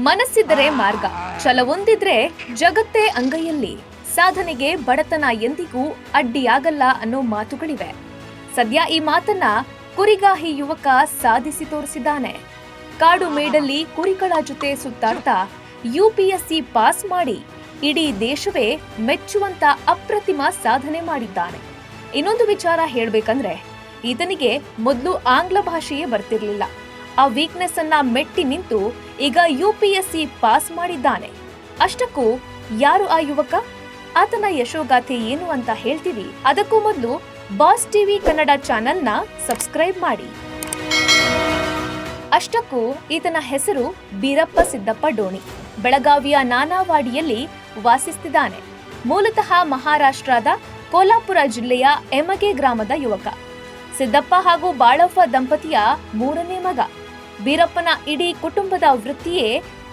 ಮನಸ್ಸಿದ್ದರೆ ಮಾರ್ಗ, ಛಲವೊಂದಿದ್ರೆ ಜಗತ್ತೇ ಅಂಗೈಯಲ್ಲಿ. ಸಾಧನೆಗೆ ಬಡತನ ಎಂದಿಗೂ ಅಡ್ಡಿಯಾಗಲ್ಲ ಅನ್ನೋ ಮಾತುಗಳಿವೆ. ಸದ್ಯ ಈ ಮಾತನ್ನ ಕುರಿಗಾಹಿ ಯುವಕ ಸಾಧಿಸಿ ತೋರಿಸಿದ್ದಾನೆ. ಕಾಡು ಮೇಡಲ್ಲಿ ಕುರಿಗಳ ಜೊತೆ ಸುತ್ತಾಡ್ತಾ UPSC ಪಾಸ್ ಮಾಡಿ ಇಡೀ ದೇಶವೇ ಮೆಚ್ಚುವಂತ ಅಪ್ರತಿಮ ಸಾಧನೆ ಮಾಡಿದ್ದಾನೆ. ಇನ್ನೊಂದು ವಿಚಾರ ಹೇಳ್ಬೇಕಂದ್ರೆ, ಈತನಿಗೆ ಮೊದಲು ಆಂಗ್ಲ ಭಾಷೆಯೇ ಬರ್ತಿರ್ಲಿಲ್ಲ. ಆ ವೀಕ್ನೆಸ್ ಅನ್ನ ಮೆಟ್ಟಿ ನಿಂತು ಈಗ UPSC ಪಾಸ್ ಮಾಡಿದ್ದಾನೆ. ಅಷ್ಟಕ್ಕೂ ಯಾರು ಆ ಯುವಕ, ಆತನ ಯಶೋಗಾಥೆ ಏನು ಅಂತ ಹೇಳ್ತೀವಿ. ಅದಕ್ಕೂ ಮೊದಲು ಬಾಸ್ ಟಿವಿ ಕನ್ನಡ ಚಾನೆಲ್ನ ಸಬ್ಸ್ಕ್ರೈಬ್ ಮಾಡಿ. ಅಷ್ಟಕ್ಕೂ ಈತನ ಹೆಸರು ಬೀರಪ್ಪ ಸಿದ್ದಪ್ಪ ಡೋಣಿ. ಬೆಳಗಾವಿಯ ನಾನಾವಾಡಿಯಲ್ಲಿ ವಾಸಿಸುತ್ತಿದ್ದಾನೆ. ಮೂಲತಃ ಮಹಾರಾಷ್ಟ್ರದ ಕೋಲ್ಹಾಪುರ ಜಿಲ್ಲೆಯ ಎಮಗೆ ಗ್ರಾಮದ ಯುವಕ. ಸಿದ್ದಪ್ಪ ಹಾಗೂ ಬಾಳವ್ವ ದಂಪತಿಯ 3ನೇ ಮಗ. ಬೀರಪ್ಪನ ಇಡೀ ಕುಟುಂಬದ ವೃತ್ತಿಯೇ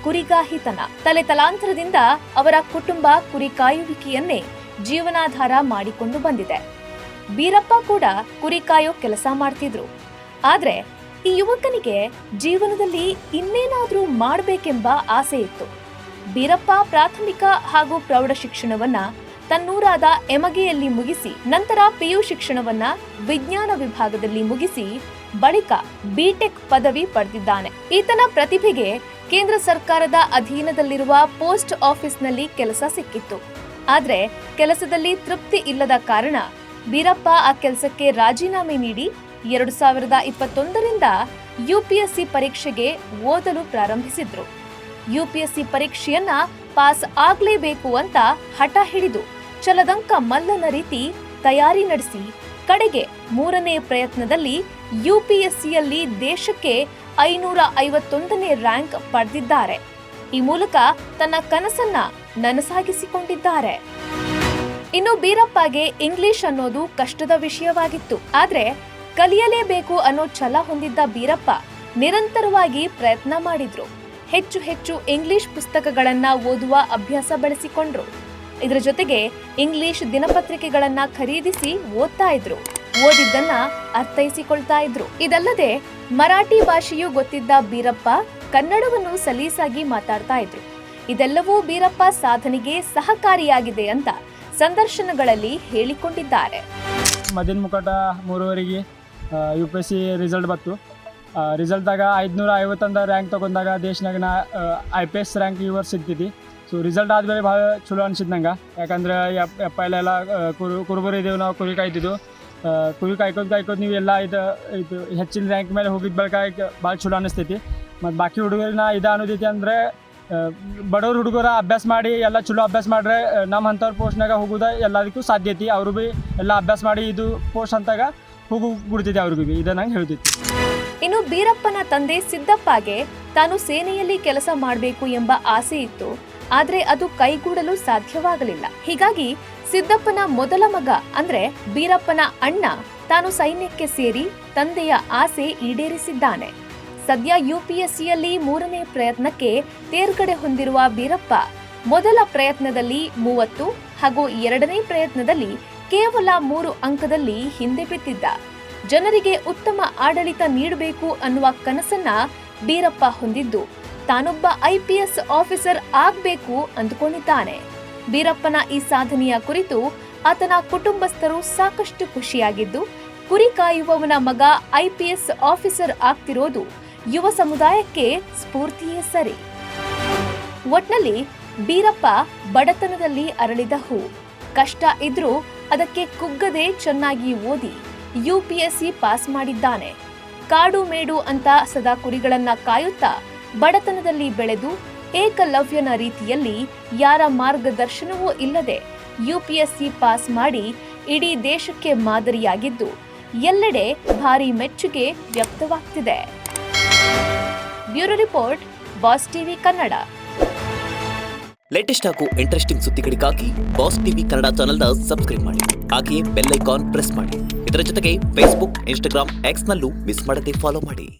ಕುರಿಗಾಹಿತನ. ತಲೆತಲಾಂತರದಿಂದ ಅವರ ಕುಟುಂಬ ಕುರಿ ಕಾಯುವಿಕೆಯನ್ನೇ ಜೀವನಾಧಾರ ಮಾಡಿಕೊಂಡು ಬಂದಿದೆ. ಬೀರಪ್ಪ ಕೂಡ ಕುರಿ ಕಾಯೋ ಕೆಲಸ ಮಾಡ್ತಿದ್ರು. ಆದ್ರೆ ಈ ಯುವಕನಿಗೆ ಜೀವನದಲ್ಲಿ ಇನ್ನೇನಾದ್ರೂ ಮಾಡಬೇಕೆಂಬ ಆಸೆ ಇತ್ತು. ಬೀರಪ್ಪ ಪ್ರಾಥಮಿಕ ಹಾಗೂ ಪ್ರೌಢ ಶಿಕ್ಷಣವನ್ನ ತನ್ನೂರಾದ ಎಮಗೆಯಲ್ಲಿ ಮುಗಿಸಿ, ನಂತರ PU ಶಿಕ್ಷಣವನ್ನ ವಿಜ್ಞಾನ ವಿಭಾಗದಲ್ಲಿ ಮುಗಿಸಿ ಬಳಿಕ B.Tech ಪದವಿ ಪಡೆದಿದ್ದಾನೆ. ಈತನ ಪ್ರತಿಭೆಗೆ ಕೇಂದ್ರ ಸರ್ಕಾರದ ಅಧೀನದಲ್ಲಿರುವ ಪೋಸ್ಟ್ ಆಫೀಸ್ನಲ್ಲಿ ಕೆಲಸ ಸಿಕ್ಕಿತ್ತು. ಆದ್ರೆ ಕೆಲಸದಲ್ಲಿ ತೃಪ್ತಿ ಇಲ್ಲದ ಕಾರಣ ಬೀರಪ್ಪ ಆ ಕೆಲಸಕ್ಕೆ ರಾಜೀನಾಮೆ ನೀಡಿ 2021ರಿಂದ UPSC ಪರೀಕ್ಷೆಗೆ ಓದಲು ಪ್ರಾರಂಭಿಸಿದ್ರು. UPSC ಪರೀಕ್ಷೆಯನ್ನ ಪಾಸ್ ಆಗ್ಲೇಬೇಕು ಅಂತ ಹಠ ಹಿಡಿದು ಛಲದಂಕ ಮಲ್ಲನ ರೀತಿ ತಯಾರಿ ನಡೆಸಿ ಕಡೆಗೆ 3ನೇ ಪ್ರಯತ್ನದಲ್ಲಿ UPSCಯಲ್ಲಿ ದೇಶಕ್ಕೆ 551ನೇ ರ್ಯಾಂಕ್ ಪಡೆದಿದ್ದಾರೆ. ಈ ಮೂಲಕ ತನ್ನ ಕನಸನ್ನ ನನಸಾಗಿಸಿಕೊಂಡಿದ್ದಾರೆ. ಇನ್ನು ಬೀರಪ್ಪಗೆ ಇಂಗ್ಲಿಷ್ ಅನ್ನೋದು ಕಷ್ಟದ ವಿಷಯವಾಗಿತ್ತು. ಆದ್ರೆ ಕಲಿಯಲೇಬೇಕು ಅನ್ನೋ ಛಲ ಹೊಂದಿದ್ದ ಬೀರಪ್ಪ ನಿರಂತರವಾಗಿ ಪ್ರಯತ್ನ ಮಾಡಿದ್ರು. ಹೆಚ್ಚು ಹೆಚ್ಚು ಇಂಗ್ಲಿಷ್ ಪುಸ್ತಕಗಳನ್ನ ಓದುವ ಅಭ್ಯಾಸ ಬೆಳೆಸಿಕೊಂಡ್ರು. ಇದರ ಜೊತೆಗೆ ಇಂಗ್ಲಿಷ್ ದಿನಪತ್ರಿಕೆಗಳನ್ನ ಖರೀದಿಸಿ ಓದ್ತಾ ಇದ್ರು. ಓದಿದ್ದನ್ನ ಅರ್ಥೈಸಿಕೊಳ್ತಾ ಇದ್ರು. ಇದಲ್ಲದೆ ಮರಾಠಿ ಭಾಷೆಯೂ ಗೊತ್ತಿದ್ದ ಬೀರಪ್ಪ ಕನ್ನಡವನ್ನು ಸಲೀಸಾಗಿ ಮಾತಾಡ್ತಾ ಇದ್ರು. ಇದೆಲ್ಲವೂ ಬೀರಪ್ಪ ಸಾಧನೆಗೆ ಸಹಕಾರಿಯಾಗಿದೆ ಅಂತ ಸಂದರ್ಶನಗಳಲ್ಲಿ ಹೇಳಿಕೊಂಡಿದ್ದಾರೆ. ಮದಿನ ಮುಖಟ 3ವರೆಗೆ UPSC ರಿಸಲ್ಟ್ ಬಂತು. ರಿಸಲ್ಟ್ದಾಗ 551 ರ್ಯಾಂಕ್ ತೊಗೊಂಡಾಗ ದೇಶನಾಗ IPS ರ್ಯಾಂಕ್ ಈ ವರ್ಷ ಸಿಗ್ತೈತಿ. ಸೊ ರಿಸಲ್ಟ್ ಆದಮೇಲೆ ಭಾಳ ಚಲೋ ಅನ್ಸಿದ್ದು ನಂಗೆ. ಯಾಕಂದ್ರೆ ಪೈಲೆಲ್ಲ ಕುರುಬರು ಇದ್ದೇವೆ, ನಾವು ಕುರಿ ಕಾಯ್ತಿದ್ದು. ಕುರಿ ಕಾಯ್ಕೋದು ನೀವು ಎಲ್ಲ ಇದು ಹೆಚ್ಚಿನ ರ್ಯಾಂಕ್ ಮೇಲೆ ಹೋಗಿದ್ದ ಬಳಿಕ ಭಾಳ ಚಲೋ ಅನ್ನಿಸ್ತೈತಿ. ಮತ್ತು ಬಾಕಿ ಹುಡುಗರನ್ನ ಅನ್ನೋದೈತಿ ಅಂದರೆ ಬಡವ್ರ ಹುಡುಗರ ಅಭ್ಯಾಸ ಮಾಡಿ ಎಲ್ಲ ಚಲೋ ಅಭ್ಯಾಸ ಮಾಡ್ರೆ ನಮ್ಮ ಅಂಥವ್ರ ಪೋಸ್ಟ್ನಾಗ ಹೋಗೋದು ಎಲ್ಲದಕ್ಕೂ ಸಾಧ್ಯ ಐತಿ. ಅವರು ಭೀ ಎಲ್ಲ ಅಭ್ಯಾಸ ಮಾಡಿ ಇದು ಪೋಸ್ಟ್ ಅಂತಾಗ ಬಿಡ್ತೈತಿ ಅವ್ರಿಗೂ ಭೀ. ಇದು ನಂಗೆ ಹೇಳ್ತೈತಿ. ಇನ್ನು ಬೀರಪ್ಪನ ತಂದೆ ಸಿದ್ದಪ್ಪಗೆ ತಾನು ಸೇನೆಯಲ್ಲಿ ಕೆಲಸ ಮಾಡಬೇಕು ಎಂಬ ಆಸೆ ಇತ್ತು. ಆದ್ರೆ ಅದು ಕೈಗೂಡಲು ಸಾಧ್ಯವಾಗಲಿಲ್ಲ. ಹೀಗಾಗಿ ಸಿದ್ದಪ್ಪನ ಮೊದಲ ಮಗ ಅಂದ್ರೆ ಬೀರಪ್ಪನ ಅಣ್ಣ ತಾನು ಸೈನ್ಯಕ್ಕೆ ಸೇರಿ ತಂದೆಯ ಆಸೆ ಈಡೇರಿಸಿದ್ದಾನೆ. ಸದ್ಯ UPSCಯಲ್ಲಿ 3ನೇ ಪ್ರಯತ್ನಕ್ಕೆ ತೇರ್ಗಡೆ ಹೊಂದಿರುವ ಬೀರಪ್ಪ ಮೊದಲ ಪ್ರಯತ್ನದಲ್ಲಿ 30 ಹಾಗೂ 2ನೇ ಪ್ರಯತ್ನದಲ್ಲಿ ಕೇವಲ 3 ಅಂಕದಲ್ಲಿ ಹಿಂದೆ ಬಿದ್ದಿದ್ದ. ಜನರಿಗೆ ಉತ್ತಮ ಆಡಳಿತ ನೀಡಬೇಕು ಅನ್ನುವ ಕನಸನ್ನ ಬೀರಪ್ಪ ಹೊಂದಿದ್ದು ತಾನೊಬ್ಬ IPS ಆಫೀಸರ್ ಆಗ್ಬೇಕು ಅಂದುಕೊಂಡಿದ್ದಾನೆ. ಬೀರಪ್ಪನ ಈ ಸಾಧನೆಯ ಕುರಿತು ಆತನ ಕುಟುಂಬಸ್ಥರು ಸಾಕಷ್ಟು ಖುಷಿಯಾಗಿದ್ದು, ಕುರಿ ಕಾಯುವವನ ಮಗ IPS ಆಫೀಸರ್ ಆಗ್ತಿರೋದು ಯುವ ಸಮುದಾಯಕ್ಕೆ ಸ್ಫೂರ್ತಿಯೇ ಸರಿ. ಒಟ್ನಲ್ಲಿ ಬೀರಪ್ಪ ಬಡತನದಲ್ಲಿ ಅರಳಿದ ಹೂ. ಕಷ್ಟ ಇದ್ರೂ ಅದಕ್ಕೆ ಕುಗ್ಗದೆ ಚೆನ್ನಾಗಿ ಓದಿ UPSC ಪಾಸ್ ಮಾಡಿದ್ದಾನೆ. ಕಾಡು ಮೇಡು ಅಂತ ಸದಾ ಕುರಿಗಳನ್ನ ಕಾಯುತ್ತಾ ಬಡತನದಲ್ಲಿ ಬೆಳೆದು ಏಕಲವ್ಯನ ರೀತಿಯಲ್ಲಿ ಯಾರ ಮಾರ್ಗದರ್ಶನವೂ ಇಲ್ಲದೆ UPSC ಪಾಸ್ ಮಾಡಿ ಇಡೀ ದೇಶಕ್ಕೆ ಮಾದರಿಯಾಗಿದ್ದು ಎಲ್ಲೆಡೆ ಭಾರಿ ಮೆಚ್ಚುಗೆ ವ್ಯಕ್ತವಾಗ್ತಿದೆ. Bureau report, Boss TV Kannada. Latest ಹಾಗೂ ಇಂಟ್ರೆಸ್ಟಿಂಗ್ ಸುದ್ದಿಗಳಿಗಾಗಿ ಬಾಸ್ ಟಿವಿ ಕನ್ನಡ ಚಾನೆಲ್ನ ಸಬ್ಸ್ಕ್ರೈಬ್ ಮಾಡಿ. ಹಾಗೆಯೇ ಬೆಲ್ ಐಕಾನ್ ಪ್ರೆಸ್ ಮಾಡಿ. ಇದರ ಜೊತೆಗೆ Facebook, Instagram, X ನಲ್ಲೂ ಮಿಸ್ ಮಾಡದೆ ಫಾಲೋ ಮಾಡಿ.